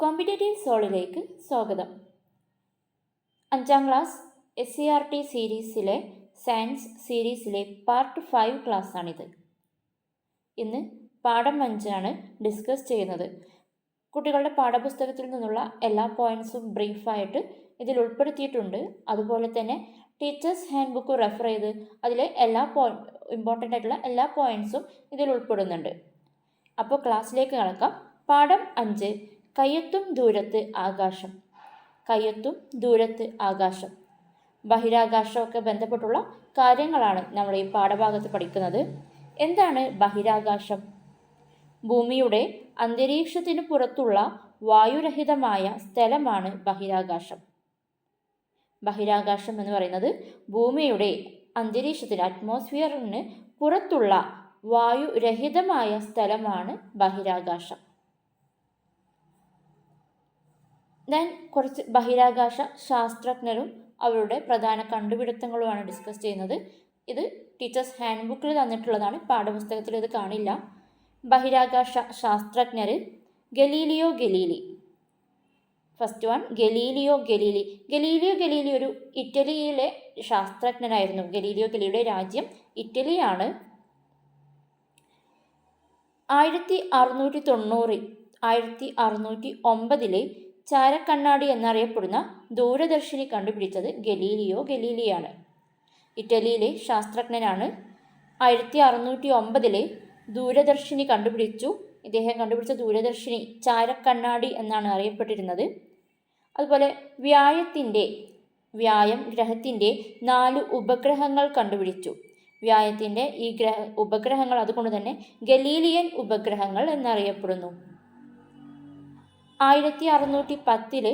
Competitive സോളിലേക്ക് സ്വാഗതം. 5ാം class SCERT സീരീസിലെ science സീരീസിലെ പാർട്ട് 5 ക്ലാസ്സാണിത്. ഇന്ന് പാഠം 5 ഡിസ്കസ് ചെയ്യുന്നത്. കുട്ടികളുടെ പാഠപുസ്തകത്തിൽ നിന്നുള്ള എല്ലാ പോയിൻറ്സും ബ്രീഫായിട്ട് ഇതിൽ ഉൾപ്പെടുത്തിയിട്ടുണ്ട്. അതുപോലെ തന്നെ ടീച്ചേഴ്സ് ഹാൻഡ് ബുക്ക് റെഫർ ചെയ്ത് അതിലെ എല്ലാ ഇമ്പോർട്ടൻ്റ് ആയിട്ടുള്ള എല്ലാ പോയിൻറ്സും ഇതിൽ ഉൾപ്പെടുന്നുണ്ട്. അപ്പോൾ ക്ലാസ്സിലേക്ക് കടക്കാം. പാഠം 5, കയ്യെത്തും ദൂരത്ത് ആകാശം. കയ്യെത്തും ദൂരത്ത് ആകാശം. ബഹിരാകാശമൊക്കെ ബന്ധപ്പെട്ടുള്ള കാര്യങ്ങളാണ് നമ്മൾ ഈ പാഠഭാഗത്ത് പഠിക്കുന്നത്. എന്താണ് ബഹിരാകാശം? ഭൂമിയുടെ അന്തരീക്ഷത്തിന് പുറത്തുള്ള വായുരഹിതമായ സ്ഥലമാണ് ബഹിരാകാശം. ബഹിരാകാശം എന്ന് പറയുന്നത് ഭൂമിയുടെ അന്തരീക്ഷത്തിന്, അറ്റ്മോസ്ഫിയറിന് പുറത്തുള്ള വായുരഹിതമായ സ്ഥലമാണ് ബഹിരാകാശം. കുറച്ച് ബഹിരാകാശ ശാസ്ത്രജ്ഞരും അവരുടെ പ്രധാന കണ്ടുപിടുത്തങ്ങളുമാണ് ഡിസ്കസ് ചെയ്യുന്നത്. ഇത് ടീച്ചേഴ്സ് ഹാൻഡ് ബുക്കിൽ തന്നിട്ടുള്ളതാണ്, പാഠപുസ്തകത്തിൽ ഇത് കാണില്ല. ബഹിരാകാശ ശാസ്ത്രജ്ഞർ Galileo Galilei. First one Galileo Galilei. Galileo Galilei ഒരു ഇറ്റലിയിലെ ശാസ്ത്രജ്ഞനായിരുന്നു. ഗലീലിയോ ഗലീലിയുടെ രാജ്യം ഇറ്റലിയാണ്. 1609 ചാരക്കണ്ണാടി എന്നറിയപ്പെടുന്ന ദൂരദർശിനി കണ്ടുപിടിച്ചത് ഗലീലിയോ ഗലീലിയാണ്. ഇറ്റലിയിലെ ശാസ്ത്രജ്ഞനാണ്. 1609 ദൂരദർശിനി കണ്ടുപിടിച്ചു. ഇദ്ദേഹം കണ്ടുപിടിച്ച ദൂരദർശിനി ചാരക്കണ്ണാടി എന്നാണ് അറിയപ്പെട്ടിരുന്നത്. അതുപോലെ വ്യായം ഗ്രഹത്തിൻ്റെ 4 ഉപഗ്രഹങ്ങൾ കണ്ടുപിടിച്ചു. വ്യായത്തിൻ്റെ ഈ ഉപഗ്രഹങ്ങൾ അതുകൊണ്ട് തന്നെ ഗലീലിയൻ ഉപഗ്രഹങ്ങൾ എന്നറിയപ്പെടുന്നു. 1610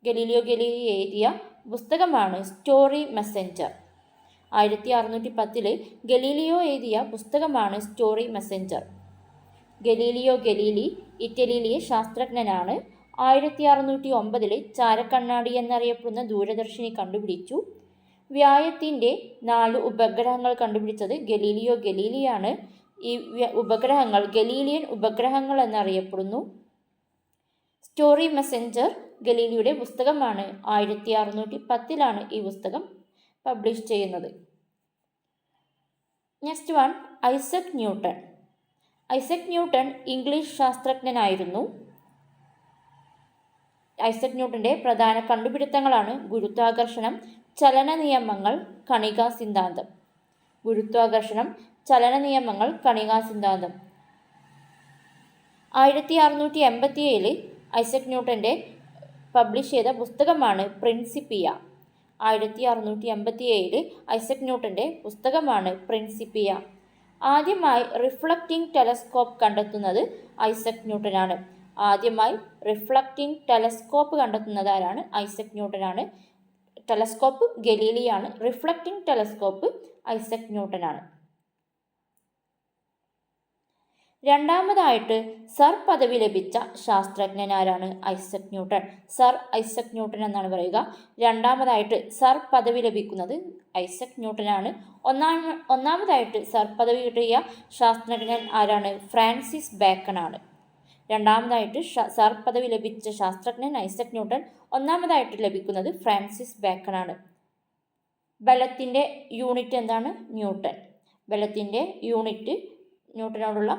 ഗലീലിയോ ഗലീലി എഴുതിയ പുസ്തകമാണ് സ്റ്റോറി മെസ്സഞ്ചർ. 1610 ഗലീലിയോ എഴുതിയ പുസ്തകമാണ് സ്റ്റോറി മെസ്സഞ്ചർ. ഗലീലിയോ ഗലീലി ഇറ്റലിയിലെ ശാസ്ത്രജ്ഞനാണ്. 1609 ചാരക്കണ്ണാടി എന്നറിയപ്പെടുന്ന ദൂരദർശിനി കണ്ടുപിടിച്ചു. വ്യായത്തിൻ്റെ 4 ഉപഗ്രഹങ്ങൾ കണ്ടുപിടിച്ചത് ഗലീലിയോ ഗലീലിയാണ്. ഈ ഉപഗ്രഹങ്ങൾ ഗലീലിയൻ ഉപഗ്രഹങ്ങൾ എന്നറിയപ്പെടുന്നു. സ്റ്റോറി മെസ്സഞ്ചർ ഗലീലിയുടെ പുസ്തകമാണ്. 1610 ഈ പുസ്തകം പബ്ലിഷ് ചെയ്യുന്നത്. Next one Isaac Newton. Isaac Newton English ശാസ്ത്രജ്ഞനായിരുന്നു. ഐസക് ന്യൂട്ടൻ്റെ പ്രധാന കണ്ടുപിടുത്തങ്ങളാണ് ഗുരുത്വാകർഷണം, ചലന നിയമങ്ങൾ, കണികാ സിദ്ധാന്തം. ഗുരുത്വാകർഷണം, ചലന നിയമങ്ങൾ, കണികാ സിദ്ധാന്തം. 1687 ഐസക് ന്യൂട്ടൻ്റെ പബ്ലിഷ് ചെയ്ത പുസ്തകമാണ് പ്രിൻസിപ്പിയ. 1687 ഐസക് ന്യൂട്ടൻ്റെ പുസ്തകമാണ് പ്രിൻസിപ്പിയ. ആദ്യമായി റിഫ്ലക്റ്റിംഗ് ടെലസ്കോപ്പ് കണ്ടെത്തുന്നത് ഐസക് ന്യൂട്ടനാണ്. ആദ്യമായി റിഫ്ലക്റ്റിംഗ് ടെലസ്കോപ്പ് കണ്ടെത്തുന്നത് ആരാണ്? ഐസക് ന്യൂട്ടനാണ്. ടെലസ്കോപ്പ് ഗലീലിയാണ്. റിഫ്ലക്റ്റിംഗ് ടെലസ്കോപ്പ് ഐസക് ന്യൂട്ടനാണ്. രണ്ടാമതായിട്ട് സർ പദവി ലഭിച്ച ശാസ്ത്രജ്ഞനാരാണ്? Isaac Newton. Sir Isaac Newton എന്നാണ് പറയുക. രണ്ടാമതായിട്ട് സർ പദവി ലഭിക്കുന്നത് ഐസക് ന്യൂട്ടനാണ്. ഒന്നാമതായിട്ട് സർ പദവി കിട്ടിയ ശാസ്ത്രജ്ഞൻ ആരാണ്? ഫ്രാൻസിസ് ബേക്കണാണ്. രണ്ടാമതായിട്ട് സർ പദവി ലഭിച്ച ശാസ്ത്രജ്ഞൻ ഐസക് ന്യൂട്ടൺ. ഒന്നാമതായിട്ട് ലഭിക്കുന്നത് ഫ്രാൻസിസ് ബേക്കണാണ്. ബലത്തിൻ്റെ യൂണിറ്റ് എന്താണ്? ന്യൂട്ടൺ. ബലത്തിൻ്റെ യൂണിറ്റ് ന്യൂട്ടനോടുള്ള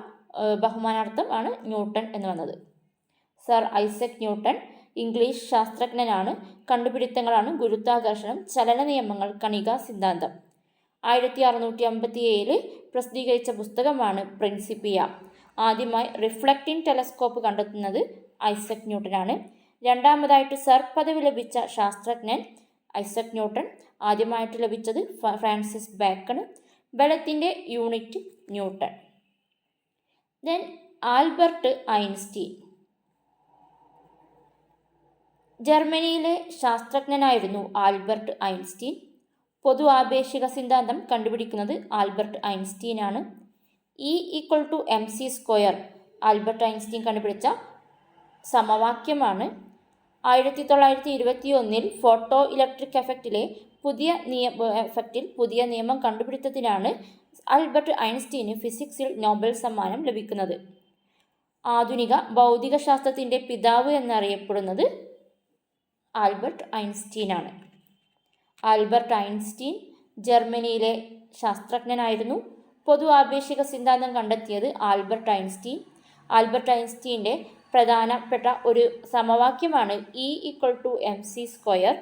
ബഹുമാനാർത്ഥം ആണ് ന്യൂട്ടൺ എന്ന് വന്നത്. സർ ഐസക് ന്യൂട്ടൺ ഇംഗ്ലീഷ് ശാസ്ത്രജ്ഞനാണ്. കണ്ടുപിടുത്തങ്ങളാണ് ഗുരുത്വാകർഷണം, ചലന നിയമങ്ങൾ, കണികാ സിദ്ധാന്തം. 1657 പ്രസിദ്ധീകരിച്ച പുസ്തകമാണ് പ്രിൻസിപ്പിയ. ആദ്യമായി റിഫ്ലക്റ്റിംഗ് ടെലസ്കോപ്പ് കണ്ടെത്തുന്നത് ഐസക് ന്യൂട്ടനാണ്. രണ്ടാമതായിട്ട് സർ പദവി ലഭിച്ച ശാസ്ത്രജ്ഞൻ ഐസക് ന്യൂട്ടൺ. ആദ്യമായിട്ട് ലഭിച്ചത് ഫ്രാൻസിസ് ബേക്കൺ. ബലത്തിൻ്റെ unit newton. Then Albert Einstein. ജർമ്മനിയിലെ ശാസ്ത്രജ്ഞനായിരുന്നു ആൽബർട്ട് ഐൻസ്റ്റീൻ. പൊതു ആപേക്ഷിക സിദ്ധാന്തം കണ്ടുപിടിക്കുന്നത് ആൽബർട്ട് ഐൻസ്റ്റീനാണ്. E=mc² ആൽബർട്ട് ഐൻസ്റ്റീൻ കണ്ടുപിടിച്ച സമവാക്യമാണ്. 1921 ഫോട്ടോ ഇലക്ട്രിക് എഫക്റ്റിൽ പുതിയ നിയമം കണ്ടുപിടുത്തത്തിനാണ് ആൽബർട്ട് ഐൻസ്റ്റീന് ഫിസിക്സിൽ നോബൽ സമ്മാനം ലഭിക്കുന്നത്. ആധുനിക ഭൗതികശാസ്ത്രത്തിൻ്റെ പിതാവ് എന്നറിയപ്പെടുന്നത് ആൽബർട്ട് ഐൻസ്റ്റീൻ ആണ്. ആൽബർട്ട് ഐൻസ്റ്റീൻ ജർമ്മനിയിലെ ശാസ്ത്രജ്ഞനായിരുന്നു. പൊതു ആപേക്ഷിക സിദ്ധാന്തം കണ്ടെത്തിയത് ആൽബർട്ട് ഐൻസ്റ്റീൻ. ആൽബർട്ട് ഐൻസ്റ്റീൻ്റെ പ്രധാനപ്പെട്ട ഒരു സമവാക്യമാണ് E=mc².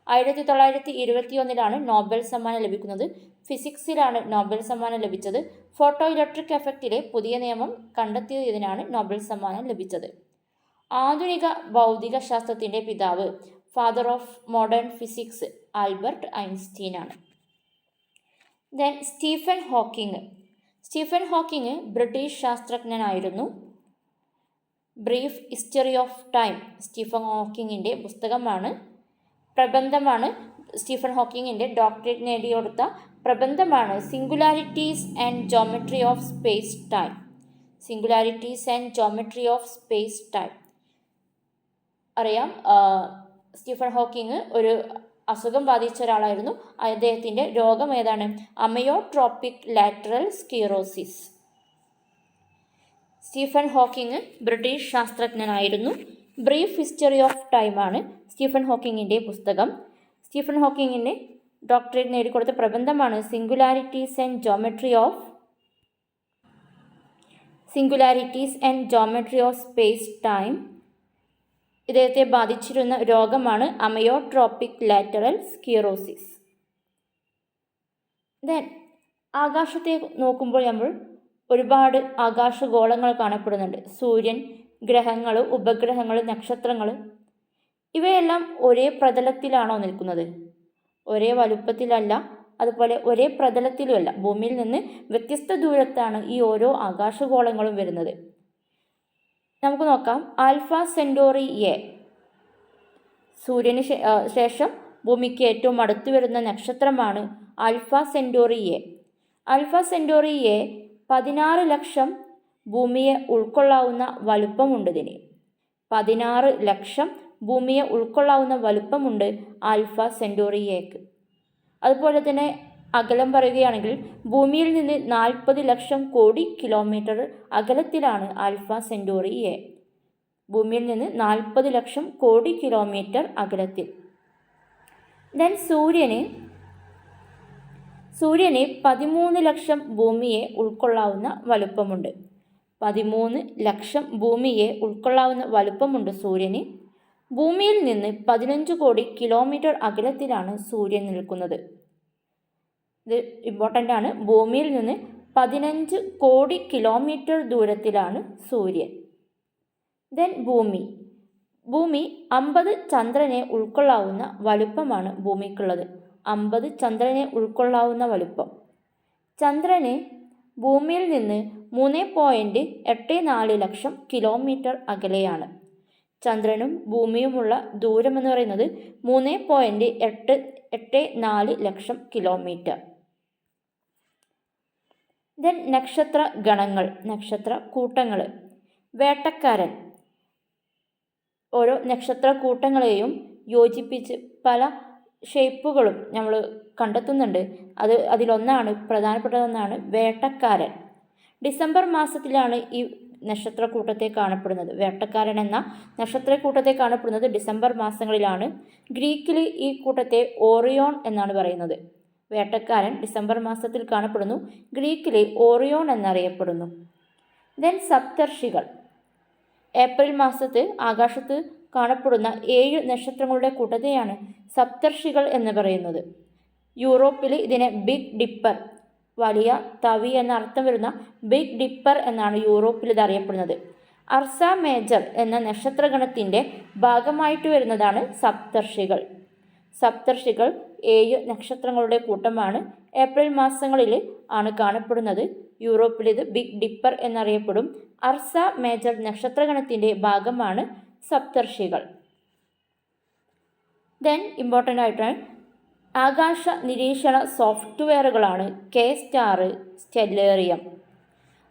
1921 നോബൽ സമ്മാനം ലഭിക്കുന്നത്. ഫിസിക്സിലാണ് നോബൽ സമ്മാനം ലഭിച്ചത്. ഫോട്ടോ ഇലക്ട്രിക് എഫക്റ്റിലെ പുതിയ നിയമം കണ്ടെത്തിയതിനാണ് നോബൽ സമ്മാനം ലഭിച്ചത്. ആധുനിക ഭൗതിക ശാസ്ത്രത്തിൻ്റെ പിതാവ്, father of modern physics, Albert Einstein ആണ്. Then Stephen Hawking. Stephen Hawking British ശാസ്ത്രജ്ഞനായിരുന്നു. Brief history of time Stephen ഹോക്കിങ്ങിൻ്റെ പ്രബന്ധമാണ്. സ്റ്റീഫൻ ഹോക്കിങ്ങിൻ്റെ ഡോക്ടറേറ്റ് നേടിയെടുത്ത പ്രബന്ധമാണ് singularities and geometry of space time. Singularities and geometry of space time. അറിയാം, Stephen Hawking ഒരു അസുഖം ബാധിച്ച ഒരാളായിരുന്നു. അദ്ദേഹത്തിൻ്റെ രോഗം ഏതാണ്? Amyotrophic lateral sclerosis. Stephen Hawking British ശാസ്ത്രജ്ഞനായിരുന്നു. ബ്രീഫ് ഹിസ്റ്ററി ഓഫ് ടൈം ആണ് സ്റ്റീഫൻ ഹോക്കിങ്ങിൻ്റെ പുസ്തകം. സ്റ്റീഫൻ ഹോക്കിങ്ങിന് ഡോക്ടറേറ്റ് നേടിക്കൊടുത്ത പ്രബന്ധമാണ് singularities and geometry of space time. ഇദ്ദേഹത്തെ ബാധിച്ചിരുന്ന രോഗമാണ് അമയോട്രോപിക് ലാറ്ററൽ സ്ക്ലീറോസിസ്. ദെൻ ആകാശത്തെ നോക്കുമ്പോൾ നമ്മൾ ഒരുപാട് ആകാശഗോളങ്ങൾ കാണപ്പെടുന്നുണ്ട്. സൂര്യൻ, ഗ്രഹങ്ങൾ, ഉപഗ്രഹങ്ങൾ, നക്ഷത്രങ്ങൾ, ഇവയെല്ലാം ഒരേ പ്രതലത്തിലാണോ നിൽക്കുന്നത്? ഒരേ വലുപ്പത്തിലല്ല, അതുപോലെ ഒരേ പ്രതലത്തിലുമല്ല. ഭൂമിയിൽ നിന്ന് വ്യത്യസ്ത ദൂരത്താണ് ഈ ഓരോ ആകാശഗോളങ്ങളും വരുന്നത്. നമുക്ക് നോക്കാം. ആൽഫ സെൻറ്റോറി എ, സൂര്യന് ശേഷം ഭൂമിക്ക് ഏറ്റവും അടുത്ത് വരുന്ന നക്ഷത്രമാണ് alpha Centauri A. Alpha Centauri A 16 ലക്ഷം ഭൂമിയെ ഉൾക്കൊള്ളാവുന്ന വലുപ്പമുണ്ട്. 16 ലക്ഷം ഭൂമിയെ ഉൾക്കൊള്ളാവുന്ന വലുപ്പമുണ്ട് ആൽഫ സെൻറ്റോറി എക്ക്. അതുപോലെ തന്നെ അകലം പറയുകയാണെങ്കിൽ ഭൂമിയിൽ നിന്ന് 40 lakh crore kilometre അകലത്തിലാണ് alpha Centauri A. ഭൂമിയിൽ നിന്ന് 40 ലക്ഷം കോടി കിലോമീറ്റർ അകലത്തിൽ. ദെൻ സൂര്യന് 13 ലക്ഷം ഭൂമിയെ ഉൾക്കൊള്ളാവുന്ന വലുപ്പമുണ്ട്. 13 ലക്ഷം ഭൂമിയെ ഉൾക്കൊള്ളാവുന്ന വലുപ്പമുണ്ട് സൂര്യന്. ഭൂമിയിൽ നിന്ന് 15 കോടി കിലോമീറ്റർ അകലത്തിലാണ് സൂര്യൻ നിൽക്കുന്നത്. ഇത് ഇമ്പോർട്ടൻ്റ് ആണ്. ഭൂമിയിൽ നിന്ന് 15 കോടി കിലോമീറ്റർ ദൂരത്തിലാണ് സൂര്യൻ. ദെൻ ഭൂമി 50 ചന്ദ്രനെ ഉൾക്കൊള്ളാവുന്ന വലുപ്പമാണ് ഭൂമിക്കുള്ളത്. 50 ചന്ദ്രനെ ഉൾക്കൊള്ളാവുന്ന വലുപ്പം. ചന്ദ്രന് ഭൂമിയിൽ നിന്ന് 3.84 ലക്ഷം കിലോമീറ്റർ അകലെയാണ്. ചന്ദ്രനും ഭൂമിയുമുള്ള ദൂരമെന്ന് പറയുന്നത് 3.84 ലക്ഷം കിലോമീറ്റർ. ദെൻ നക്ഷത്ര ഗണങ്ങൾ, നക്ഷത്ര കൂട്ടങ്ങൾ. വേട്ടക്കാരൻ ഓരോ നക്ഷത്ര കൂട്ടങ്ങളെയും യോജിപ്പിച്ച് പല ഷേപ്പുകളും നമ്മൾ കണ്ടെത്തുന്നുണ്ട്. അതിലൊന്നാണ്, പ്രധാനപ്പെട്ടതൊന്നാണ് വേട്ടക്കാരൻ. ഡിസംബർ മാസത്തിലാണ് ഈ നക്ഷത്രക്കൂട്ടത്തെ കാണപ്പെടുന്നത്. വേട്ടക്കാരൻ എന്ന നക്ഷത്രക്കൂട്ടത്തെ കാണപ്പെടുന്നത് ഡിസംബർ മാസങ്ങളിലാണ്. ഗ്രീക്കിൽ ഈ കൂട്ടത്തെ ഓറിയോൺ എന്നാണ് പറയുന്നത്. വേട്ടക്കാരൻ ഡിസംബർ മാസത്തിൽ കാണപ്പെടുന്നു. ഗ്രീക്കിൽ ഓറിയോൺ എന്നറിയപ്പെടുന്നു. ദെൻ സപ്തർഷികൾ. ഏപ്രിൽ മാസത്ത് ആകാശത്ത് കാണപ്പെടുന്ന 7 നക്ഷത്രങ്ങളുടെ കൂട്ടത്തെയാണ് സപ്തർഷികൾ എന്ന് പറയുന്നത്. യൂറോപ്പിൽ ഇതിനെ ബിഗ് ഡിപ്പർ, വലിയ തവി എന്ന അർത്ഥം വരുന്ന ബിഗ് ഡിപ്പർ എന്നാണ് യൂറോപ്പിൽ ഇത് അറിയപ്പെടുന്നത്. അർസ മേജർ എന്ന നക്ഷത്രഗണത്തിൻ്റെ ഭാഗമായിട്ട് വരുന്നതാണ് സപ്തർഷികൾ. സപ്തർഷികൾ 7 നക്ഷത്രങ്ങളുടെ കൂട്ടമാണ്. ഏപ്രിൽ മാസങ്ങളിൽ ആണ് കാണപ്പെടുന്നത്. യൂറോപ്പിൽ ഇത് ബിഗ് ഡിപ്പർ എന്നറിയപ്പെടും. അർസ മേജർ നക്ഷത്രഗണത്തിൻ്റെ ഭാഗമാണ് സപ്തർഷികൾ. ദെൻ ഇമ്പോർട്ടൻ്റ് ആയിട്ടാണ് ആകാശ നിരീക്ഷണ സോഫ്റ്റ്വെയറുകളാണ് K-STAR, സ്റ്റെല്ലേറിയം.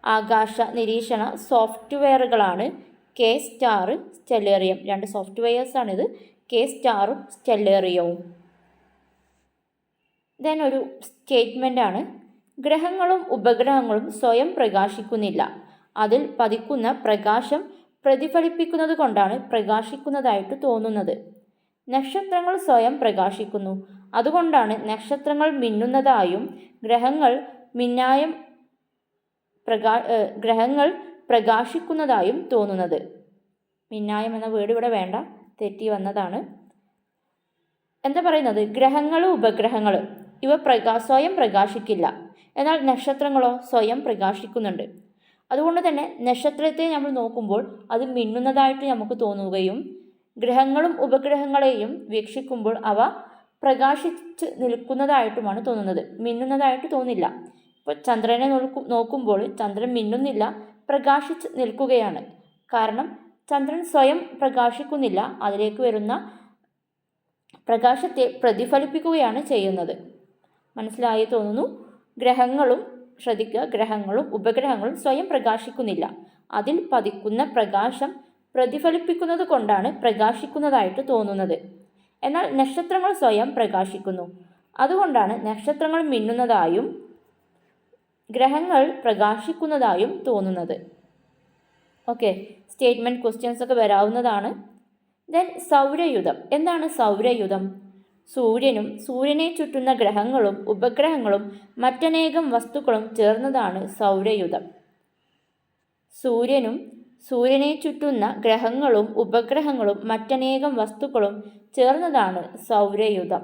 ആകാശ നിരീക്ഷണ സോഫ്റ്റ്വെയറുകളാണ് K-STAR, സ്റ്റെല്ലേറിയം. 2 സോഫ്റ്റ്വെയർസാണിത്, K-STARഉം സ്റ്റെല്ലേറിയവും. ദെൻ ഒരു സ്റ്റേറ്റ്മെൻ്റ് ആണ്. ഗ്രഹങ്ങളും ഉപഗ്രഹങ്ങളും സ്വയം പ്രകാശിക്കുന്നില്ല. അതിൽ പതിക്കുന്ന പ്രകാശം പ്രതിഫലിപ്പിക്കുന്നത് കൊണ്ടാണ് പ്രകാശിക്കുന്നതായിട്ട് തോന്നുന്നത്. നക്ഷത്രങ്ങൾ സ്വയം പ്രകാശിക്കുന്നു. അതുകൊണ്ടാണ് നക്ഷത്രങ്ങൾ മിന്നുന്നതായും ഗ്രഹങ്ങൾ ഗ്രഹങ്ങൾ പ്രകാശിക്കുന്നതായും തോന്നുന്നത്. മിന്നായം എന്ന വേർഡ് ഇവിടെ വേണ്ട, തെറ്റി വന്നതാണ്. എന്താ പറയുന്നത്? ഗ്രഹങ്ങളും ഉപഗ്രഹങ്ങളും ഇവ സ്വയം പ്രകാശിക്കില്ല. എന്നാൽ നക്ഷത്രങ്ങളോ സ്വയം പ്രകാശിക്കുന്നുണ്ട്. അതുകൊണ്ട് തന്നെ നക്ഷത്രത്തെ നമ്മൾ നോക്കുമ്പോൾ അത് മിന്നുന്നതായിട്ട് നമുക്ക് തോന്നുകയും ഗ്രഹങ്ങളും ഉപഗ്രഹങ്ങളെയും വീക്ഷിക്കുമ്പോൾ അവ പ്രകാശിച്ച് നിൽക്കുന്നതായിട്ടുമാണ് തോന്നുന്നത്. മിന്നുന്നതായിട്ട് തോന്നില്ല. ഇപ്പോൾ ചന്ദ്രനെ നോക്കുമ്പോൾ ചന്ദ്രൻ മിന്നുന്നില്ല, പ്രകാശിച്ച് നിൽക്കുകയാണ്. കാരണം ചന്ദ്രൻ സ്വയം പ്രകാശിക്കുന്നില്ല, അതിലേക്ക് വരുന്ന പ്രകാശത്തെ പ്രതിഫലിപ്പിക്കുകയാണ് ചെയ്യുന്നത്. മനസ്സിലായി തോന്നുന്നു. ഗ്രഹങ്ങളും ഉപഗ്രഹങ്ങളും സ്വയം പ്രകാശിക്കുന്നില്ല. അതിൽ പതിക്കുന്ന പ്രകാശം പ്രതിഫലിപ്പിക്കുന്നത് കൊണ്ടാണ് പ്രകാശിക്കുന്നതായിട്ട് തോന്നുന്നത്. എന്നാൽ നക്ഷത്രങ്ങൾ സ്വയം പ്രകാശിക്കുന്നു. അതുകൊണ്ടാണ് നക്ഷത്രങ്ങൾ മിന്നുന്നതായും ഗ്രഹങ്ങൾ പ്രകാശിക്കുന്നതായും തോന്നുന്നത്. ഓക്കെ, സ്റ്റേറ്റ്മെൻറ്റ് ക്വസ്റ്റ്യൻസ് ഒക്കെ വരാവുന്നതാണ്. ദെൻ സൗരയൂഥം. എന്താണ് സൗരയൂഥം? സൂര്യനും സൂര്യനെ ചുറ്റുന്ന ഗ്രഹങ്ങളും ഉപഗ്രഹങ്ങളും മറ്റനേകം വസ്തുക്കളും ചേർന്നതാണ് സൗരയൂഥം. സൂര്യനും സൂര്യനെ ചുറ്റുന്ന ഗ്രഹങ്ങളും ഉപഗ്രഹങ്ങളും മറ്റനേകം വസ്തുക്കളും ചേർന്നതാണ് സൗരയൂഥം.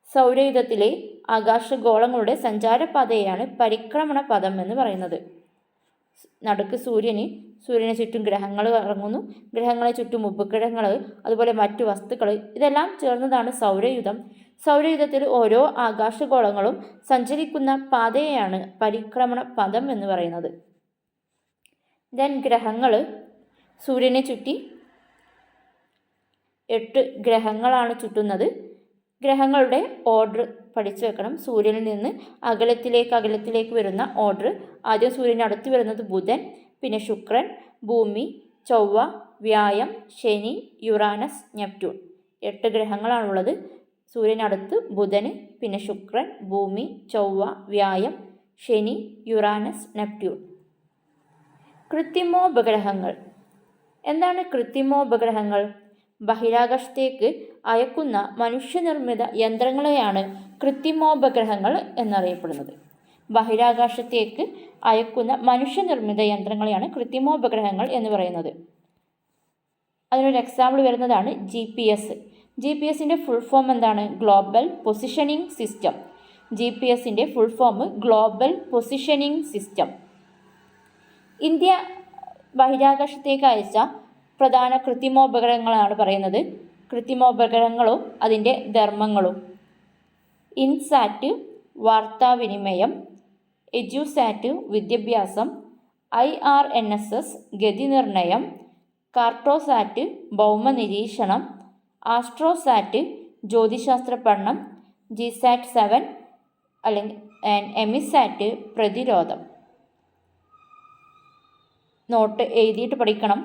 സൗരയൂഥത്തിലെ ആകാശഗോളങ്ങളുടെ സഞ്ചാരപാതയാണ് പരിക്രമണ പഥം എന്ന് പറയുന്നത്. നടുക്ക് സൂര്യനെ ചുറ്റും ഗ്രഹങ്ങൾ കറങ്ങുന്നു, ഗ്രഹങ്ങളെ ചുറ്റും ഉപഗ്രഹങ്ങൾ, അതുപോലെ മറ്റു വസ്തുക്കൾ, ഇതെല്ലാം ചേർന്നതാണ് സൗരയൂഥം. സൗരയൂഥത്തിൽ ഓരോ ആകാശഗോളങ്ങളും സഞ്ചരിക്കുന്ന പാതയെയാണ് പരിക്രമണ പഥം എന്ന് പറയുന്നത്. ദെൻ ഗ്രഹങ്ങൾ. സൂര്യനെ ചുറ്റി 8 ഗ്രഹങ്ങളാണ് ചുറ്റുന്നത്. ഗ്രഹങ്ങളുടെ ഓർഡർ പഠിച്ചു വെക്കണം. സൂര്യനിൽ നിന്ന് അകലത്തിലേക്ക് വരുന്ന ഓർഡർ. ആദ്യം സൂര്യന് അടുത്ത് വരുന്നത് ബുധൻ, പിന്നെ ശുക്രൻ, ഭൂമി, ചൊവ്വ, വ്യാഴം, ശനി, യുറാനസ്, നെപ്റ്റ്യൂൺ. 8 ഗ്രഹങ്ങളാണുള്ളത്. സൂര്യനടുത്ത് ബുധന്, പിന്നെ ശുക്രൻ, ഭൂമി, ചൊവ്വ, വ്യാഴം, ശനി, യുറാനസ്, നെപ്റ്റ്യൂൺ. കൃത്രിമോപഗ്രഹങ്ങൾ. എന്താണ് കൃത്രിമോപഗ്രഹങ്ങൾ? ബഹിരാകാശത്തേക്ക് അയക്കുന്ന മനുഷ്യനിർമ്മിത യന്ത്രങ്ങളെയാണ് കൃത്രിമോപഗ്രഹങ്ങൾ എന്നറിയപ്പെടുന്നത്. ബഹിരാകാശത്തേക്ക് അയക്കുന്ന മനുഷ്യനിർമ്മിത യന്ത്രങ്ങളെയാണ് കൃത്രിമോപഗ്രഹങ്ങൾ എന്ന് പറയുന്നത്. അതിനൊരു എക്സാമ്പിൾ വരുന്നതാണ് GPS. GPS-ൻ്റെ ഫുൾ ഫോം എന്താണ്? Global positioning system. GPS-ൻ്റെ full form global positioning system. India ബഹിരാകാശത്തേക്ക് അയച്ച പ്രധാന കൃത്രിമോപഗ്രഹങ്ങളാണ് പറയുന്നത്. കൃത്രിമോപഗ്രഹങ്ങളും അതിൻ്റെ ധർമ്മങ്ങളും. ഇൻസാറ്റ് വാർത്താവിനിമയം, എഡ്യൂസാറ്റ് വിദ്യാഭ്യാസം, IRNSS ഗതിനിർണയം, കാർട്ടോസാറ്റ് ഭൗമനിരീക്ഷണം, ആസ്ട്രോസാറ്റ് ജ്യോതിശാസ്ത്ര പഠനം, GSAT-7 അല്ലെങ്കിൽ എമിസാറ്റ് പ്രതിരോധം. നോട്ട് എഴുതിയിട്ട് പഠിക്കണം.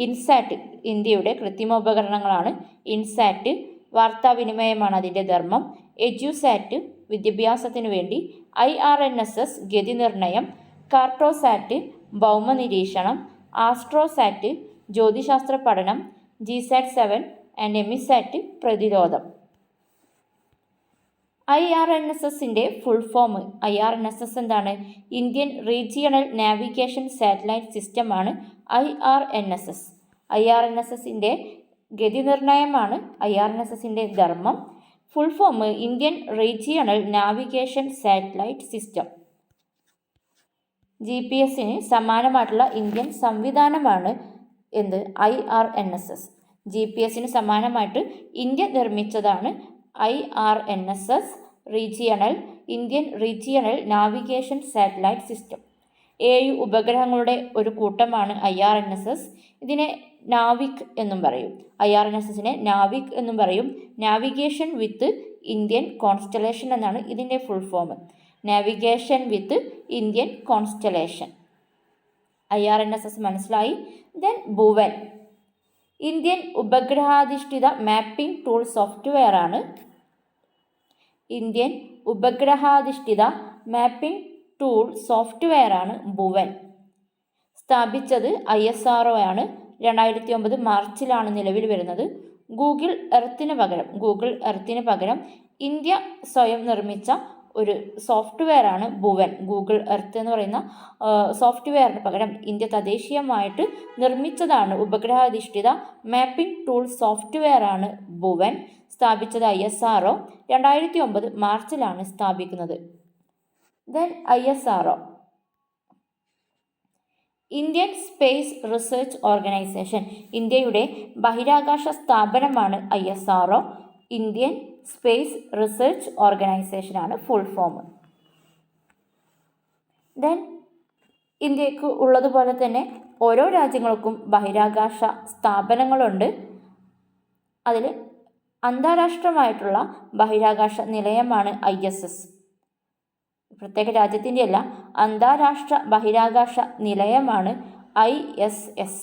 ഇൻസാറ്റ് ഇന്ത്യയുടെ കൃത്രിമോപകരണങ്ങളാണ്. ഇൻസാറ്റ് വാർത്താവിനിമയമാണ് അതിൻ്റെ ധർമ്മം. എഡ്യൂസാറ്റ് വിദ്യാഭ്യാസത്തിനു വേണ്ടി, IRNSS ഗതിനിർണയം, കാർട്ടോസാറ്റ് ഭൗമനിരീക്ഷണം, ആസ്ട്രോസാറ്റ് ജ്യോതിശാസ്ത്ര പഠനം, GSAT-7 ആൻഡ് എമിസാറ്റ് പ്രതിരോധം. IRNSS-ൻ്റെ ഫുൾ ഫോം. IRNSS എന്താണ്? ഇന്ത്യൻ റീജിയണൽ നാവിഗേഷൻ സാറ്റലൈറ്റ് സിസ്റ്റമാണ് IRNSS. IRNSS-ൻ്റെ ഗതിനിർണയമാണ് IRNSS-ൻ്റെ ധർമ്മം. Full form Indian regional navigation satellite system. GPS-ന് സമാനമായിട്ടുള്ള ഇന്ത്യൻ സംവിധാനമാണ് എന്ത്? IRNSS. GPS-ന് സമാനമായിട്ട് ഇന്ത്യ നിർമ്മിച്ചതാണ് IRNSS Indian regional navigation satellite system. 7 ഉപഗ്രഹങ്ങളുടെ ഒരു കൂട്ടമാണ് IRNSS. ഇതിനെ നാവിക് എന്നും പറയും. IRNSS-നെ നാവിക് എന്നും പറയും. നാവിഗേഷൻ വിത്ത് ഇന്ത്യൻ കോൺസ്റ്റലേഷൻ എന്നാണ് ഇതിൻ്റെ full form. Navigation with Indian constellation. IRNSS മനസ്സിലായി. ദെൻ ഭുവൻ. ഇന്ത്യൻ ഉപഗ്രഹാധിഷ്ഠിത മാപ്പിംഗ് ടൂൾ സോഫ്റ്റ്വെയർ ആണ്. ഇന്ത്യൻ ഉപഗ്രഹാധിഷ്ഠിത മാപ്പിംഗ് ടൂൾ സോഫ്റ്റ്വെയർ ആണ് ഭുവൻ. സ്ഥാപിച്ചത് ISRO ആണ്. 2009 മാർച്ചിലാണ് നിലവിൽ വരുന്നത്. ഗൂഗിൾ എർത്തിന് പകരം ഇന്ത്യ സ്വയം നിർമ്മിച്ച ഒരു സോഫ്റ്റ്വെയർ ആണ് ഭുവൻ. ഗൂഗിൾ എർത്ത് എന്ന് പറയുന്ന സോഫ്റ്റ്വെയറിന് പകരം ഇന്ത്യ തദ്ദേശീയമായിട്ട് നിർമ്മിച്ചതാണ് ഉപഗ്രഹാധിഷ്ഠിത മാപ്പിംഗ് ടൂൾ സോഫ്റ്റ്വെയർ ആണ് ഭുവൻ. സ്ഥാപിച്ചത് ISRO. 2009 മാർച്ചിലാണ് സ്ഥാപിക്കുന്നത്. Then ISRO, Indian space research organisation. ഇന്ത്യയുടെ ബഹിരാകാശ സ്ഥാപനമാണ് ISRO. ഇന്ത്യൻ സ്പേസ് റിസർച്ച് ഓർഗനൈസേഷനാണ് ഫുൾ ഫോം. ദെൻ ഇന്ത്യക്ക് ഉള്ളതുപോലെ തന്നെ ഓരോ രാജ്യങ്ങൾക്കും ബഹിരാകാശ സ്ഥാപനങ്ങളുണ്ട്. അതിൽ അന്താരാഷ്ട്രമായിട്ടുള്ള ബഹിരാകാശ നിലയമാണ് ISS. പ്രത്യേക രാജ്യത്തിൻ്റെ അല്ല, അന്താരാഷ്ട്ര ബഹിരാകാശ നിലയമാണ് ISS.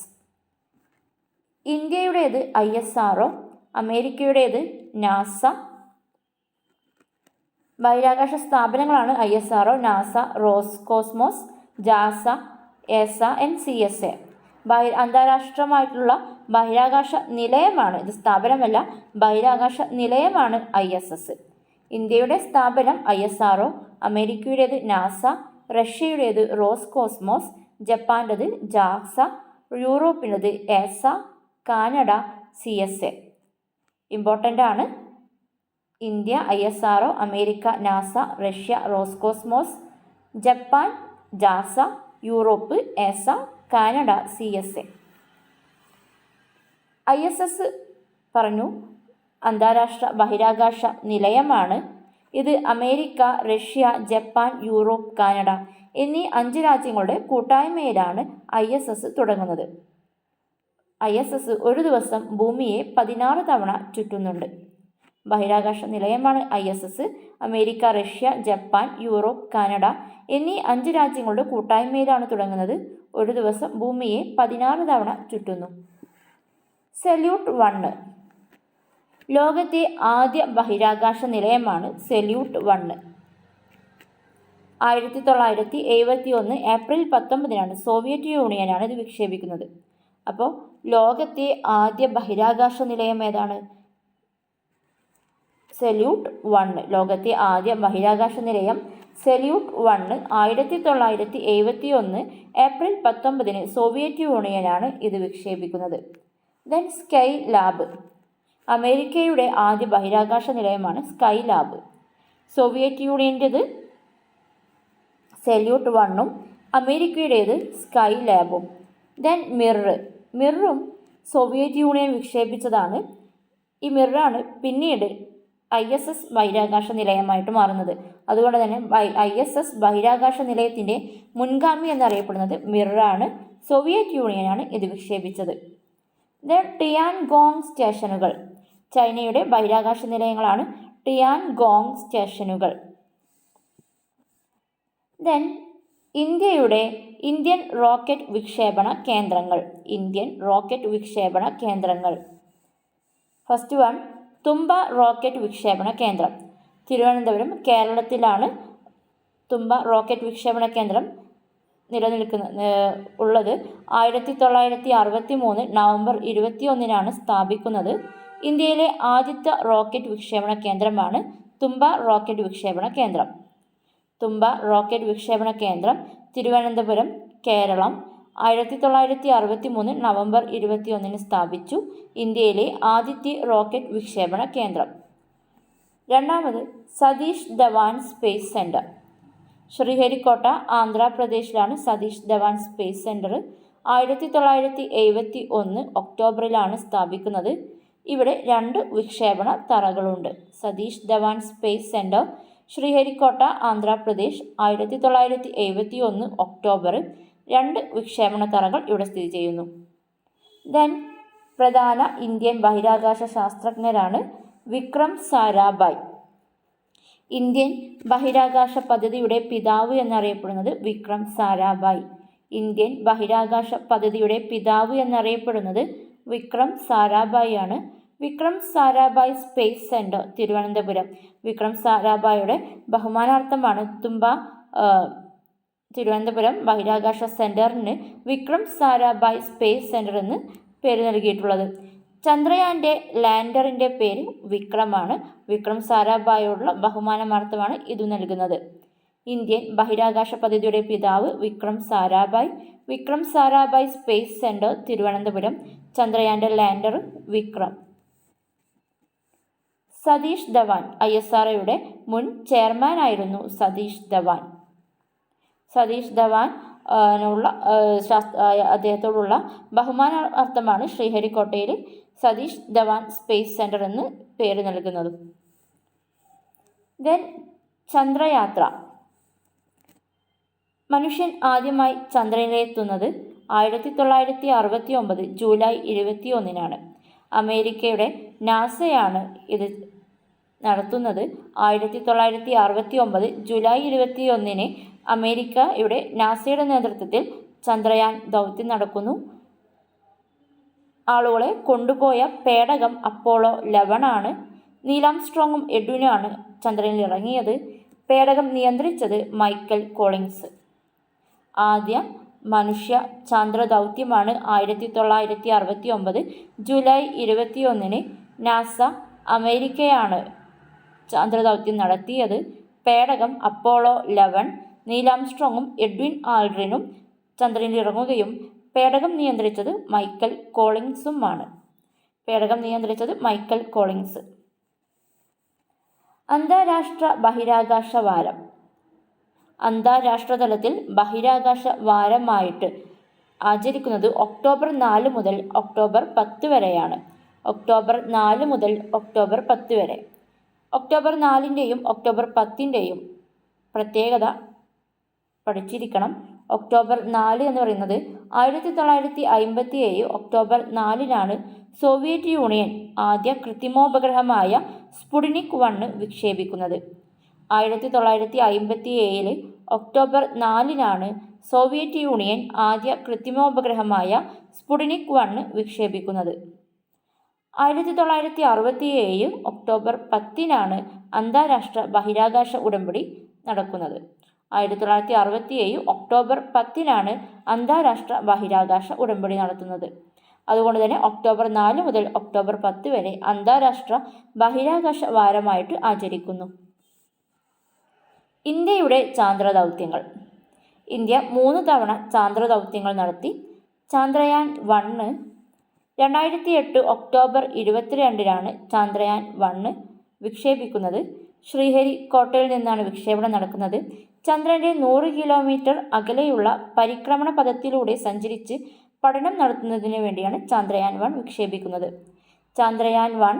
ഇന്ത്യയുടേത് ISRO, അമേരിക്കയുടേത് നാസ. ബഹിരാകാശ സ്ഥാപനങ്ങളാണ് ISRO, നാസ, റോസ്കോസ്മോസ്, ജാസ, ESA ആൻഡ് CSA. അന്താരാഷ്ട്രമായിട്ടുള്ള ബഹിരാകാശ നിലയമാണ്, ഇത് സ്ഥാപനമല്ല, ബഹിരാകാശ നിലയമാണ് ISS. ഇന്ത്യയുടെ സ്ഥാപനം ISRO, അമേരിക്കയുടേത് നാസ, റഷ്യയുടേത് റോസ്കോസ്മോസ്, ജപ്പാൻ്റെത് ജാസ, യൂറോപ്പിൻ്റെത് ESA, കാനഡ CSA. ഇമ്പോർട്ടൻ്റ് ആണ്. India ISRO, America NASA, Russia Roscosmos, Japan ജാസ, Europe ESA, Canada CSA. ISS പറഞ്ഞു അന്താരാഷ്ട്ര ബഹിരാകാശ നിലയമാണ്. ഇത് America, Russia, Japan, Europe, Canada എന്നീ 5 രാജ്യങ്ങളുടെ കൂട്ടായ്മയിലാണ് ISS തുടങ്ങുന്നത്. ISS ഒരു ദിവസം ഭൂമിയെ 16 തവണ ചുറ്റുന്നുണ്ട്. ബഹിരാകാശ നിലയമാണ് ISS. America, Russia, Japan, Europe, Canada എന്നീ 5 രാജ്യങ്ങളുടെ കൂട്ടായ്മയിലാണ് തുടങ്ങുന്നത്. ഒരു ദിവസം ഭൂമിയെ 16 തവണ ചുറ്റുന്നു. സല്യൂട്ട് 1, ലോകത്തെ ആദ്യ ബഹിരാകാശ നിലയമാണ് സല്യൂട്ട് 1. 1971 ഏപ്രിൽ 19 സോവിയറ്റ് യൂണിയനാണ് ഇത് വിക്ഷേപിക്കുന്നത്. അപ്പോൾ ലോകത്തെ ആദ്യ ബഹിരാകാശ നിലയം ഏതാണ്? സല്യൂട്ട് 1. ലോകത്തെ ആദ്യ ബഹിരാകാശ നിലയം സല്യൂട്ട് 1 1971 ഏപ്രിൽ 19 സോവിയറ്റ് യൂണിയനാണ് ഇത് വിക്ഷേപിക്കുന്നത്. ദെൻ സ്കൈ ലാബ്, അമേരിക്കയുടെ ആദ്യ ബഹിരാകാശ നിലയമാണ് സ്കൈ ലാബ്. സോവിയറ്റ് യൂണിയൻ്റേത് സല്യൂട്ട് 1ഉം അമേരിക്കയുടേത് സ്കൈ ലാബും. ദെൻ മിറും സോവിയറ്റ് യൂണിയൻ വിക്ഷേപിച്ചതാണ്. ഈ മിറാണ് പിന്നീട് ISS ബഹിരാകാശ നിലയമായിട്ട് മാറുന്നത്. അതുകൊണ്ട് തന്നെ ISS ബഹിരാകാശ നിലയത്തിൻ്റെ മുൻഗാമി എന്നറിയപ്പെടുന്നത് മിറാണ്. സോവിയറ്റ് യൂണിയനാണ് ഇത് വിക്ഷേപിച്ചത്. ദെൻ ടിയാൻഗോങ് സ്റ്റേഷനുകൾ, ചൈനയുടെ ബഹിരാകാശ നിലയങ്ങളാണ് ടിയാൻഗോങ് സ്റ്റേഷനുകൾ. ദെൻ ഇന്ത്യൻ റോക്കറ്റ് വിക്ഷേപണ കേന്ദ്രങ്ങൾ. ഫസ്റ്റ് വൺ, തുമ്പ റോക്കറ്റ് വിക്ഷേപണ കേന്ദ്രം, തിരുവനന്തപുരം, കേരളത്തിലാണ് തുമ്പ റോക്കറ്റ് വിക്ഷേപണ കേന്ദ്രം ഉള്ളത്. 1963 നവംബർ 21 സ്ഥാപിക്കുന്നത്. ഇന്ത്യയിലെ ആദ്യത്തെ റോക്കറ്റ് വിക്ഷേപണ കേന്ദ്രമാണ് തുമ്പ റോക്കറ്റ് വിക്ഷേപണ കേന്ദ്രം. തുമ്പ റോക്കറ്റ് വിക്ഷേപണ കേന്ദ്രം തിരുവനന്തപുരം, കേരളം. 1963 നവംബർ 21 സ്ഥാപിച്ചു. ഇന്ത്യയിലെ ആദ്യത്തെ റോക്കറ്റ് വിക്ഷേപണ കേന്ദ്രം. രണ്ടാമത് സതീഷ് ധവാൻ സ്പേസ് സെൻറ്റർ, ശ്രീഹരിക്കോട്ട, ആന്ധ്രാപ്രദേശിലാണ് സതീഷ് ധവാൻ സ്പേസ് സെൻറ്റർ. 1971 ഒക്ടോബറിലാണ് സ്ഥാപിക്കുന്നത്. ഇവിടെ 2 വിക്ഷേപണ തറകളുണ്ട്. Satish Dhawan space centre, Sriharikota, Andhra Pradesh. 1971 October. 2 വിക്ഷേപണ തറകൾ ഇവിടെ സ്ഥിതി ചെയ്യുന്നു. ദെൻ പ്രധാന ഇന്ത്യൻ ബഹിരാകാശ ശാസ്ത്രജ്ഞരാണ് വിക്രം സാരാഭായ്. ഇന്ത്യൻ ബഹിരാകാശ പദ്ധതിയുടെ പിതാവ് എന്നറിയപ്പെടുന്നത് വിക്രം സാരാഭായ്. ഇന്ത്യൻ ബഹിരാകാശ പദ്ധതിയുടെ പിതാവ് എന്നറിയപ്പെടുന്നത് വിക്രം സാരാഭായ് ആണ്. Vikram Sarabhai space centre, Thiruvananthapuram. വിക്രം സാരാഭായുടെ ബഹുമാനാർത്ഥമാണ് തുമ്പ തിരുവനന്തപുരം ബഹിരാകാശ സെൻറ്ററിന് വിക്രം സാരാഭായ് സ്പേസ് സെൻറ്റർ എന്ന് പേര് നൽകിയിട്ടുള്ളത്. ചന്ദ്രയാൻ്റെ ലാൻഡറിൻ്റെ പേര് വിക്രമാണ്. വിക്രം സാരാഭായോടുള്ള ബഹുമാനാർത്ഥമാണ് ഇത് നൽകുന്നത്. ഇന്ത്യൻ ബഹിരാകാശ പദ്ധതിയുടെ പിതാവ് വിക്രം സാരാഭായ്. Vikram Sarabhai space centre Thiruvananthapuram. ചന്ദ്രയാൻ്റെ ലാൻഡർ വിക്രം. സതീഷ് ധവാൻ ISROയുടെ മുൻ ചെയർമാനായിരുന്നു സതീഷ് ധവാൻ. സതീഷ് ധവാൻ അദ്ദേഹത്തോടുള്ള ബഹുമാനാർത്ഥമാണ് ശ്രീഹരിക്കോട്ടയിൽ സതീഷ് ധവാൻ സ്പേസ് സെൻറ്റർ എന്ന് പേര് നൽകുന്നത്. ദെൻ ചന്ദ്രയാത്ര. മനുഷ്യൻ ആദ്യമായി ചന്ദ്രനിലെത്തുന്നത് 1969 ജൂലൈ 21 അമേരിക്കയുടെ നാസയാണ് ഇത് നടത്തുന്നത്. 1969 ജൂലൈ 21 അമേരിക്കയുടെ നാസയുടെ നേതൃത്വത്തിൽ ചന്ദ്രയാൻ ദൗത്യം നടക്കുന്നു. ആളുകളെ കൊണ്ടുപോയ പേടകം അപ്പോളോ 11 നീൽ ആംസ്ട്രോങ്ങും എഡ്വിനുമാണ് ചന്ദ്രനിൽ ഇറങ്ങിയത്. പേടകം നിയന്ത്രിച്ചത് മൈക്കൽ കോളിൻസ്. ആദ്യ മനുഷ്യ ചാന്ദ്ര ദൗത്യമാണ് 1969 ജൂലൈ 21 നാസ അമേരിക്കയാണ് ചാന്ദ്രദൗത്യം നടത്തിയത്. പേടകം അപ്പോളോ 11 നീൽ ആംസ്ട്രോങ്ങും എഡ്വിൻ ആൾഡ്രിനും ചന്ദ്രനിൽ ഇറങ്ങുകയും പേടകം നിയന്ത്രിച്ചത് മൈക്കൽ കോളിൻസുമാണ്. അന്താരാഷ്ട്ര ബഹിരാകാശ വാരം. അന്താരാഷ്ട്ര തലത്തിൽ ബഹിരാകാശ വാരമായിട്ട് ആചരിക്കുന്നത് ഒക്ടോബർ 4 മുതൽ ഒക്ടോബർ 10 വരെയാണ്. ഒക്ടോബർ 4 മുതൽ ഒക്ടോബർ 10 വരെ. ഒക്ടോബർ 4-ൻ്റെയും ഒക്ടോബർ 10-ൻ്റെയും പ്രത്യേകത പഠിച്ചിരിക്കണം. ഒക്ടോബർ 4 എന്ന് പറയുന്നത് 1957 ഒക്ടോബർ 4 സോവിയറ്റ് യൂണിയൻ ആദ്യ കൃത്രിമോപഗ്രഹമായ സ്പുട്നിക് 1 വിക്ഷേപിക്കുന്നത്. 1957 ഒക്ടോബർ 4 സോവിയറ്റ് യൂണിയൻ ആദ്യ കൃത്രിമോപഗ്രഹമായ സ്പുട്നിക് 1 വിക്ഷേപിക്കുന്നത്. 1967 ഒക്ടോബർ 10 അന്താരാഷ്ട്ര ബഹിരാകാശ ഉടമ്പടി നടക്കുന്നത്. 1967 ഒക്ടോബർ 10 അന്താരാഷ്ട്ര ബഹിരാകാശ ഉടമ്പടി നടത്തുന്നത്. അതുകൊണ്ട് തന്നെ ഒക്ടോബർ 4 മുതൽ ഒക്ടോബർ 10 വരെ അന്താരാഷ്ട്ര ബഹിരാകാശ വാരമായിട്ട് ആചരിക്കുന്നു. ഇന്ത്യയുടെ ചാന്ദ്രദൗത്യങ്ങൾ. ഇന്ത്യ 3 തവണ ചാന്ദ്രദൗത്യങ്ങൾ നടത്തി. ചന്ദ്രയാൻ 1 2008 ഒക്ടോബർ 22 ചന്ദ്രയാൻ 1 വിക്ഷേപിക്കുന്നത്. ശ്രീഹരിക്കോട്ടയിൽ നിന്നാണ് വിക്ഷേപണം നടക്കുന്നത്. ചന്ദ്രൻ്റെ 100 കിലോമീറ്റർ അകലെയുള്ള പരിക്രമണ പഥത്തിലൂടെ സഞ്ചരിച്ച് പഠനം നടത്തുന്നതിന് വേണ്ടിയാണ് ചന്ദ്രയാൻ 1 വിക്ഷേപിക്കുന്നത്. ചന്ദ്രയാൻ 1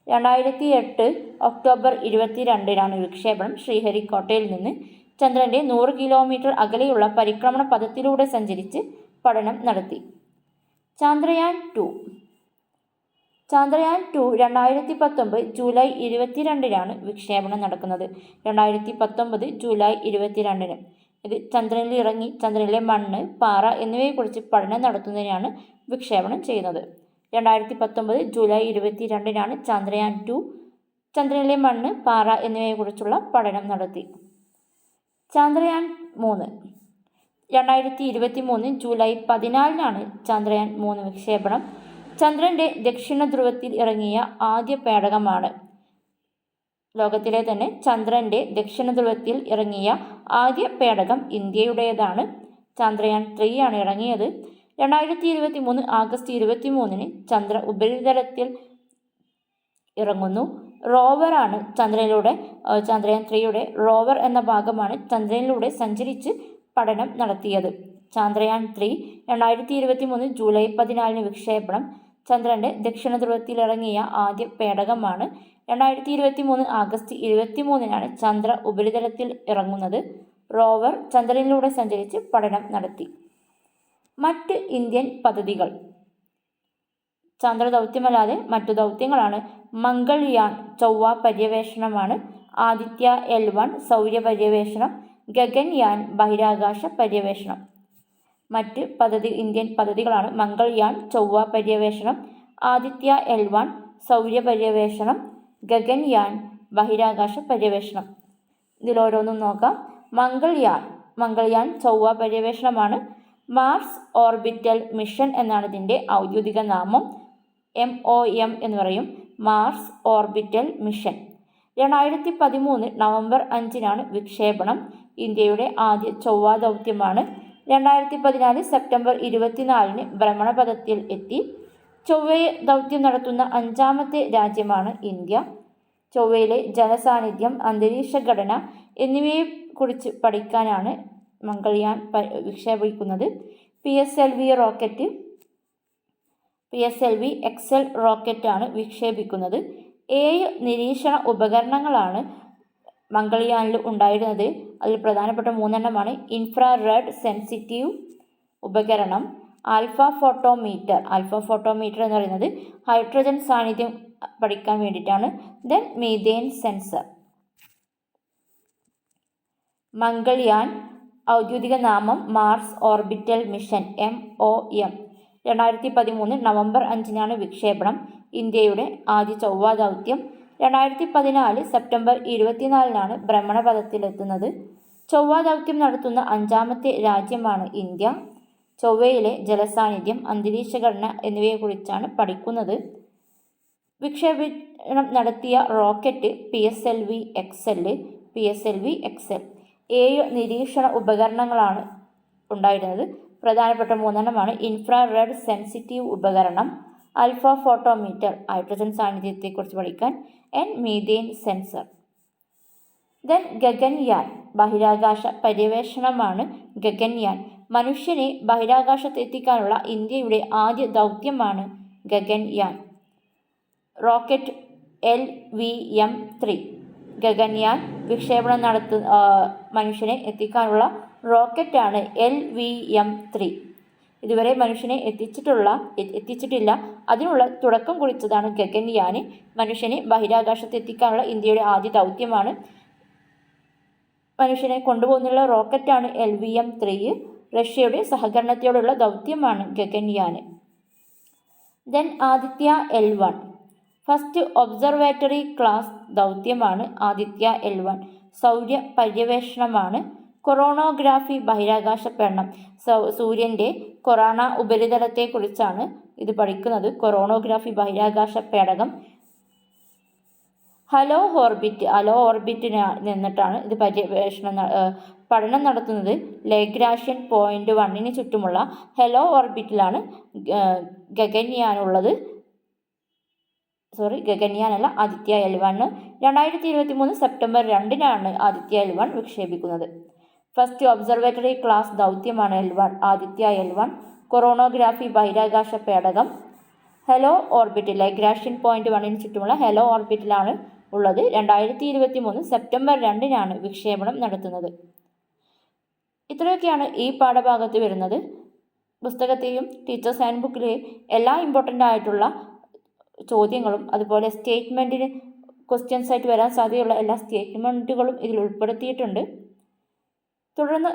2008 ഒക്ടോബർ 22 വിക്ഷേപണം. ശ്രീഹരിക്കോട്ടയിൽ നിന്ന് ചന്ദ്രൻ്റെ 100 കിലോമീറ്റർ അകലെയുള്ള പരിക്രമണ പഥത്തിലൂടെ സഞ്ചരിച്ച് പഠനം നടത്തി. ചന്ദ്രയാൻ 2 2019 ജൂലൈ 22 വിക്ഷേപണം നടക്കുന്നത്. 2019 ജൂലൈ 22 ഇത് ചന്ദ്രനിൽ ഇറങ്ങി ചന്ദ്രനിലെ മണ്ണ്, പാറ എന്നിവയെക്കുറിച്ച് പഠനം നടത്തുന്നതിനാണ് വിക്ഷേപണം ചെയ്യുന്നത്. 2019 ജൂലൈ 22 ചന്ദ്രയാൻ 2 ചന്ദ്രനിലെ മണ്ണ്, പാറ എന്നിവയെക്കുറിച്ചുള്ള പഠനം നടത്തി. ചന്ദ്രയാൻ 3 2023 ജൂലൈ 14 ചന്ദ്രയാൻ 3 വിക്ഷേപണം. ചന്ദ്രൻ്റെ ദക്ഷിണ ധ്രുവത്തിൽ ഇറങ്ങിയ ആദ്യ പേടകമാണ്. ലോകത്തിലെ തന്നെ ചന്ദ്രൻ്റെ ദക്ഷിണ ധ്രുവത്തിൽ ഇറങ്ങിയ ആദ്യ പേടകം ഇന്ത്യയുടേതാണ്. ചന്ദ്രയാൻ 3 ഇറങ്ങിയത്. 2023 ആഗസ്റ്റ് 23 ചന്ദ്ര ഉപരിതലത്തിൽ ഇറങ്ങുന്നു. റോവറാണ് ചന്ദ്രയാൻ 3 റോവർ എന്ന ഭാഗമാണ് ചന്ദ്രനിലൂടെ സഞ്ചരിച്ച് പഠനം നടത്തിയത്. ചന്ദ്രയാൻ 3 2023 ജൂലൈ 14 വിക്ഷേപണം. ചന്ദ്രൻ്റെ ദക്ഷിണ ധ്രുവത്തിൽ ഇറങ്ങിയ ആദ്യ പേടകമാണ്. 2023 ആഗസ്റ്റ് 23 ചന്ദ്ര ഉപരിതലത്തിൽ ഇറങ്ങുന്നത്. റോവർ ചന്ദ്രനിലൂടെ സഞ്ചരിച്ച് പഠനം നടത്തി. മറ്റ് ഇന്ത്യൻ പദ്ധതികൾ. ചന്ദ്രദൗത്യമല്ലാതെ മറ്റു ദൗത്യങ്ങളാണ്. മംഗൾയാൻ ചൊവ്വ പര്യവേഷണമാണ്. ആദിത്യ L1 സൗര പര്യവേഷണം. ഗഗൻയാൻ ബഹിരാകാശ പര്യവേഷണം. മറ്റ് ഇന്ത്യൻ പദ്ധതികളാണ് മംഗൾയാൻ ചൊവ്വ പര്യവേഷണം, ആദിത്യ L1 സൗര പര്യവേഷണം, ഗഗൻയാൻ ബഹിരാകാശ പര്യവേഷണം. ഇതിലോരോന്നും നോക്കാം. മംഗൾയാൻ മംഗൾയാൻ ചൊവ്വ പര്യവേഷണമാണ്. മാർസ് ഓർബിറ്റൽ മിഷൻ എന്നാണ് ഇതിൻ്റെ ഔദ്യോഗിക നാമം. MOM എന്ന് പറയും, മാർസ് ഓർബിറ്റൽ മിഷൻ. 2013 നവംബർ 5-നാണ് വിക്ഷേപണം. ഇന്ത്യയുടെ ആദ്യ ചൊവ്വ ദൗത്യമാണ്. 2014 സെപ്റ്റംബർ 24-ന് ഭ്രമണപഥത്തിൽ എത്തി. ചൊവ്വയെ ദൗത്യം നടത്തുന്ന 5ാമത്തെ രാജ്യമാണ് ഇന്ത്യ. ചൊവ്വയിലെ ജലസാന്നിധ്യം, അന്തരീക്ഷ ഘടന എന്നിവയെക്കുറിച്ച് പഠിക്കാനാണ് മംഗൾയാൻ വിക്ഷേപിക്കുന്നത്. PSLV XL റോക്കറ്റാണ് വിക്ഷേപിക്കുന്നത്. 7 നിരീക്ഷണ ഉപകരണങ്ങളാണ് മംഗൾയാനിൽ ഉണ്ടായിരുന്നത്. അതിൽ പ്രധാനപ്പെട്ട 3 ഇൻഫ്രാറെഡ് സെൻസിറ്റീവ് ഉപകരണം, ആൽഫ ഫോട്ടോമീറ്റർ എന്ന് പറയുന്നത് ഹൈഡ്രജൻ സാന്നിധ്യം പഠിക്കാൻ വേണ്ടിയിട്ടാണ്. Then methane sensor. മംഗൾയാൻ ഔദ്യോഗിക നാമം Mars orbital mission MOM. 2013 November 5-നാണ് വിക്ഷേപണം. ഇന്ത്യയുടെ ആദ്യ ചൊവ്വ ദൗത്യം. 2014 സെപ്റ്റംബർ 24-നാണ് ഭ്രമണപഥത്തിലെത്തുന്നത്. ചൊവ്വ ദൗത്യം നടത്തുന്ന 5ാമത്തെ രാജ്യമാണ് ഇന്ത്യ. ചൊവ്വയിലെ ജലസാന്നിധ്യം, അന്തരീക്ഷ ഘടന എന്നിവയെക്കുറിച്ചാണ് പഠിക്കുന്നത്. വിക്ഷേപണം നടത്തിയ റോക്കറ്റ് PSLV XL. 7 നിരീക്ഷണ ഉപകരണങ്ങളാണ് ഉണ്ടായിരുന്നത്. പ്രധാനപ്പെട്ട 3 ഇൻഫ്രാറെഡ് സെൻസിറ്റീവ് ഉപകരണം, ആൽഫ ഫോട്ടോമീറ്റർ ഹൈഡ്രജൻ സാന്നിധ്യത്തെക്കുറിച്ച് പഠിക്കാൻ, മീഥേൻ സെൻസർ. ദെൻ ഗഗൻയാൻ ബഹിരാകാശ പര്യവേഷണമാണ്. ഗഗൻയാൻ മനുഷ്യനെ ബഹിരാകാശത്ത് എത്തിക്കാനുള്ള ഇന്ത്യയുടെ ആദ്യ ദൗത്യമാണ് ഗഗൻയാൻ. Rocket LVM-3. ഗഗൻയാൻ വിക്ഷേപണം മനുഷ്യനെ എത്തിക്കാനുള്ള റോക്കറ്റാണ് LVM-3. ഇതുവരെ മനുഷ്യനെ എത്തിച്ചിട്ടില്ല. അതിനുള്ള തുടക്കം കുറിച്ചതാണ് ഗഗൻയാൻ. മനുഷ്യനെ ബഹിരാകാശത്ത് എത്തിക്കാനുള്ള ഇന്ത്യയുടെ ആദ്യ ദൗത്യമാണ്. മനുഷ്യനെ കൊണ്ടുപോകുന്നുള്ള റോക്കറ്റാണ് LVM-3. റഷ്യയുടെ സഹകരണത്തോടുള്ള ദൗത്യമാണ് Gaganyaan. Then Aditya L1. First observatory class ദൗത്യമാണ് ആദിത്യ L1. സൗര പര്യവേഷണമാണ്. കൊറോണോഗ്രാഫി ബഹിരാകാശ പേടകം. സൂര്യൻ്റെ കൊറോണ ഉപരിതലത്തെക്കുറിച്ചാണ് ഇത് പഠിക്കുന്നത്. കൊറോണോഗ്രാഫി ബഹിരാകാശ പേടകം. ഹലോ ഓർബിറ്റിൽ നിന്നിട്ടാണ് ഇത് പഠനം നടത്തുന്നത്. ലഗ്രാഷ്യൻ പോയിന്റ് 1-ന് ചുറ്റുമുള്ള ഹെലോ ഓർബിറ്റിലാണ് ഗഗൻയാനല്ല ആദിത്യ L1. 2023 സെപ്റ്റംബർ 2-നാണ് ആദിത്യ L1 വിക്ഷേപിക്കുന്നത്. ഫസ്റ്റ് ഒബ്സർവേറ്ററി ക്ലാസ് ദൗത്യമാണ് ആദിത്യ L1. കൊറോണോഗ്രാഫി ബഹിരാകാശ പേടകം. ഹെലോ ഓർബിറ്റിൽ ലഗ്രാഷ്യൻ പോയിന്റ് 1-ന് ചുറ്റുമുള്ള ഹെലോ ഓർബിറ്റിലാണ് ഉള്ളത്. 2023 സെപ്റ്റംബർ 2-നാണ് വിക്ഷേപണം നടത്തുന്നത്. ഇത്രയൊക്കെയാണ് ഈ പാഠഭാഗത്ത് വരുന്നത്. പുസ്തകത്തെയും ടീച്ചേഴ്സ് ഹാൻഡ് ബുക്കിലെ എല്ലാ ഇമ്പോർട്ടൻ്റ് ആയിട്ടുള്ള ചോദ്യങ്ങളും അതുപോലെ സ്റ്റേറ്റ്മെൻറ്റിന് ക്വസ്റ്റ്യൻസ് ആയിട്ട് വരാൻ സാധ്യതയുള്ള എല്ലാ സ്റ്റേറ്റ്മെൻറ്റുകളും ഇതിൽ ഉൾപ്പെടുത്തിയിട്ടുണ്ട്. തുടർന്ന്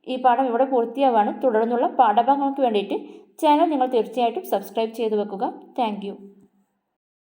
ഈ പാഠം ഇവിടെ പൂർത്തിയാവാണ്. തുടർന്നുള്ള പാഠഭാഗങ്ങൾക്ക് വേണ്ടിയിട്ട് ചാനൽ നിങ്ങൾ തീർച്ചയായിട്ടും സബ്സ്ക്രൈബ് ചെയ്ത് വെക്കുക. Thank you.